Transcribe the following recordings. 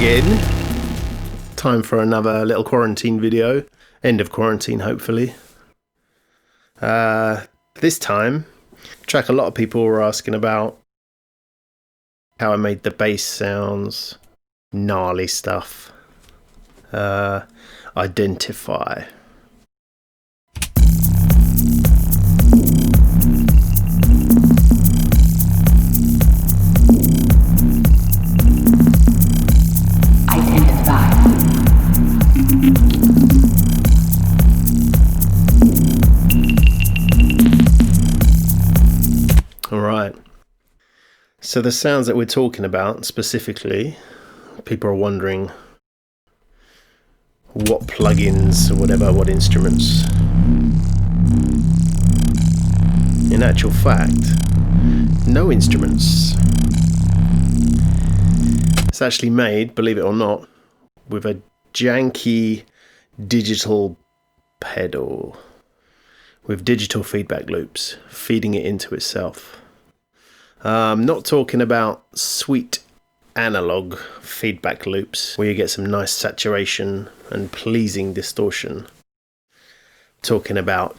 again. Time for another little quarantine video. End of quarantine, hopefully. This time, track a lot of people were asking about how I made the bass sounds, gnarly stuff, identify. Alright, so the sounds that we're talking about specifically, people are wondering what plugins or whatever, what instruments. In actual fact, no instruments. It's actually made, believe it or not, with a janky digital pedal with digital feedback loops feeding it into itself. I'm not talking about sweet analog feedback loops where you get some nice saturation and pleasing distortion. Talking about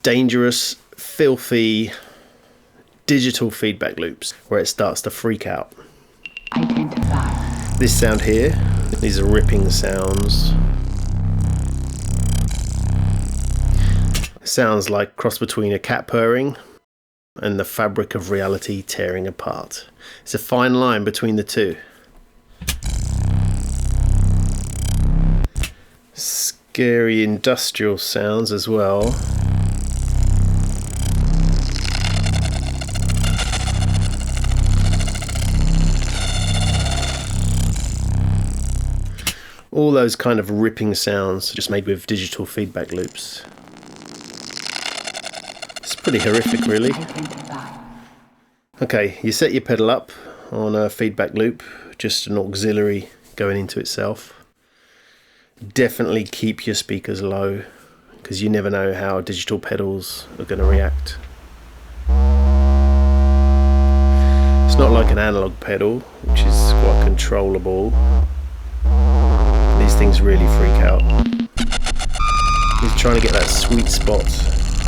dangerous, filthy digital feedback loops where it starts to freak out. Identify. This sound here, these are ripping sounds. Sounds like cross between a cat purring and the fabric of reality tearing apart. It's a fine line between the two. Scary industrial sounds as well. All those kind of ripping sounds just made with digital feedback loops. It's pretty horrific, really. Okay, you set your pedal up on a feedback loop, just an auxiliary going into itself. Definitely keep your speakers low, because you never know how digital pedals are going to react. It's not like an analog pedal, which is quite controllable. These things really freak out. He's trying to get that sweet spot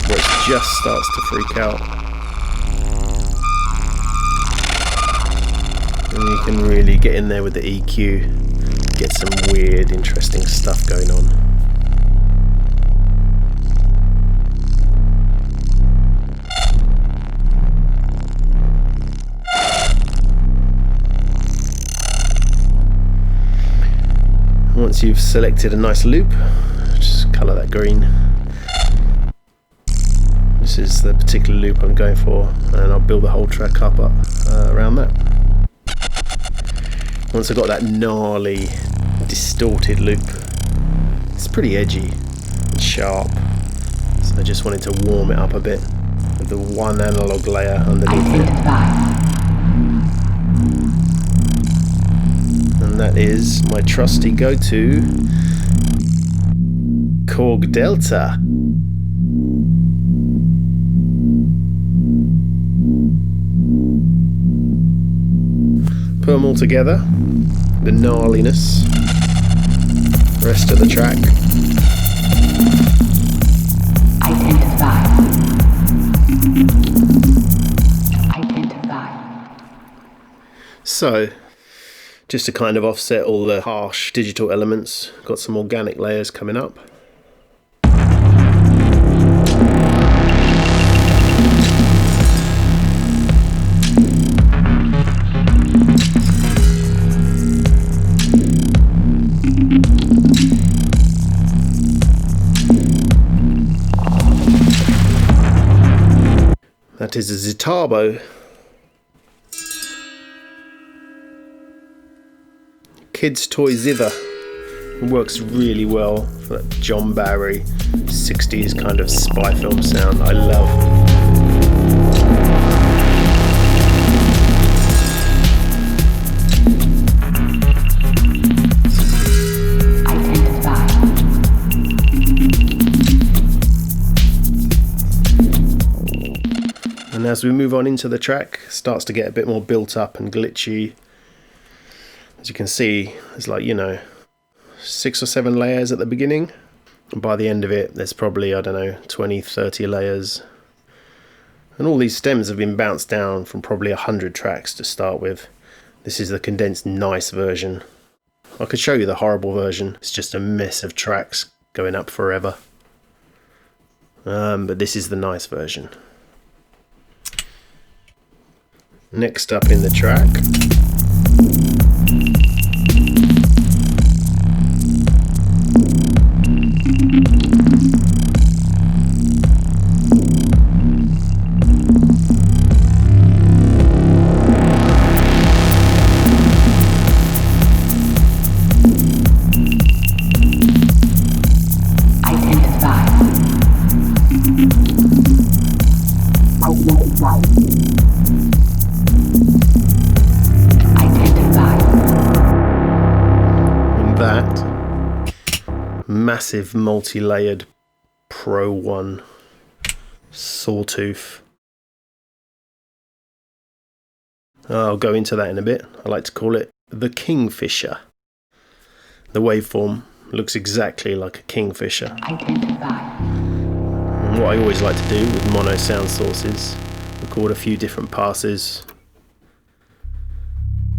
where it just starts to freak out. And you can really get in there with the EQ, get some weird, interesting stuff going on. Once you've selected a nice loop, just colour that green. This is the particular loop I'm going for, and I'll build the whole track up around that. Once I've got that gnarly, distorted loop, it's pretty edgy and sharp, so I just wanted to warm it up a bit with the one analog layer underneath it. And that is my trusty go-to Korg Delta. Put them all together, the gnarliness, rest of the track. Identify. So, just to kind of offset all the harsh digital elements, got some organic layers coming up. That is a Zitabo. Kids Toy Zither. It works really well for that John Barry 60s kind of spy film sound I love. as we move on into the track, it starts to get a bit more built up and glitchy. As you can see, there's like, 6 or 7 layers at the beginning. And by the end of it, there's probably, 20, 30 layers. And all these stems have been bounced down from probably 100 tracks to start with. This is the condensed nice version. I could show you the horrible version. It's just a mess of tracks going up forever. But this is the nice version. Next up in the track, massive multi-layered Pro 1 sawtooth. I'll go into that in a bit. I like to call it the Kingfisher. The waveform looks exactly like a Kingfisher. And what I always like to do with mono sound sources, record a few different passes,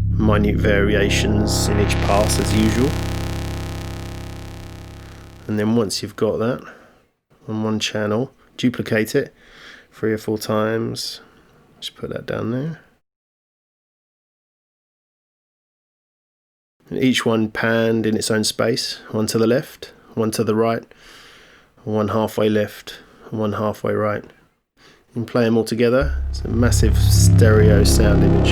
minute variations in each pass as usual. And then once you've got that on one channel, duplicate it 3 or 4 times. Just put that down there. And each one panned in its own space. One to the left, one to the right, one halfway left, one halfway right. And play them all together. It's a massive stereo sound image.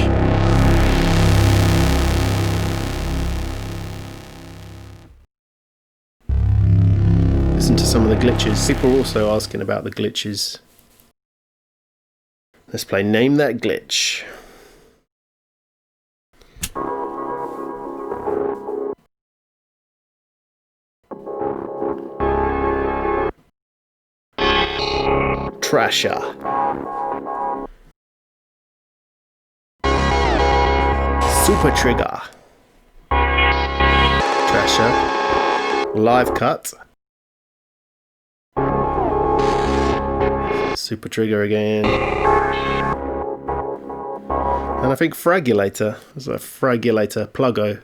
Listen to some of the glitches. People are also asking about the glitches. Let's play Name That Glitch. Trasher. Super Trigger. Trasher. Live Cut. Super Trigger again. And I think Fragulator. There's a Fragulator pluggo.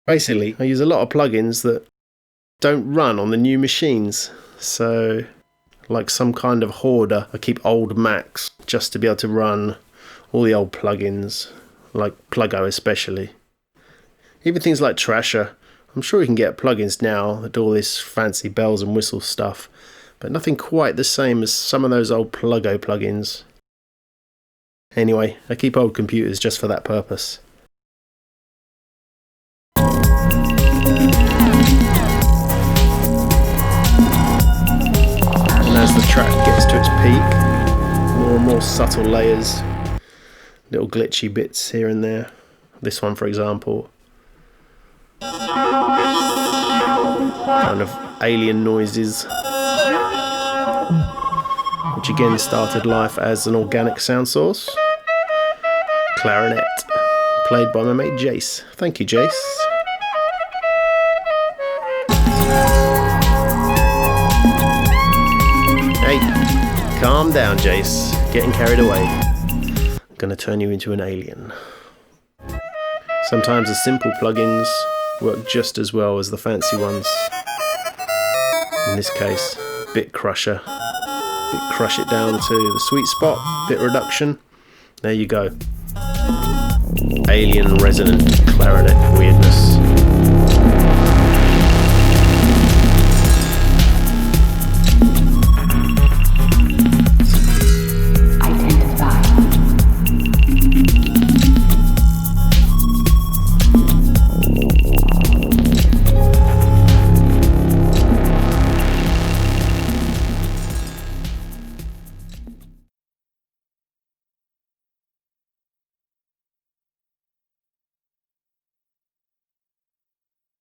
Basically, I use a lot of plugins that don't run on the new machines. So, like some kind of hoarder, I keep old Macs just to be able to run all the old plugins, like Pluggo especially. Even things like Trasher. I'm sure you can get plugins now that do all this fancy bells and whistles stuff, but nothing quite the same as some of those old Pluggo plugins. Anyway, I keep old computers just for that purpose. And as the track gets to its peak, more and more subtle layers, little glitchy bits here and there. This one, for example, kind of alien noises, which again started life as an organic sound source. Clarinet, played by my mate Jace. Thank you, Jace. Hey, calm down, Jace. Getting carried away. I'm gonna turn you into an alien. Sometimes the simple plugins work just as well as the fancy ones. In this case, Bit Crusher. Bit crush it down to the sweet spot, bit reduction. There you go. Alien resonant clarinet weirdness.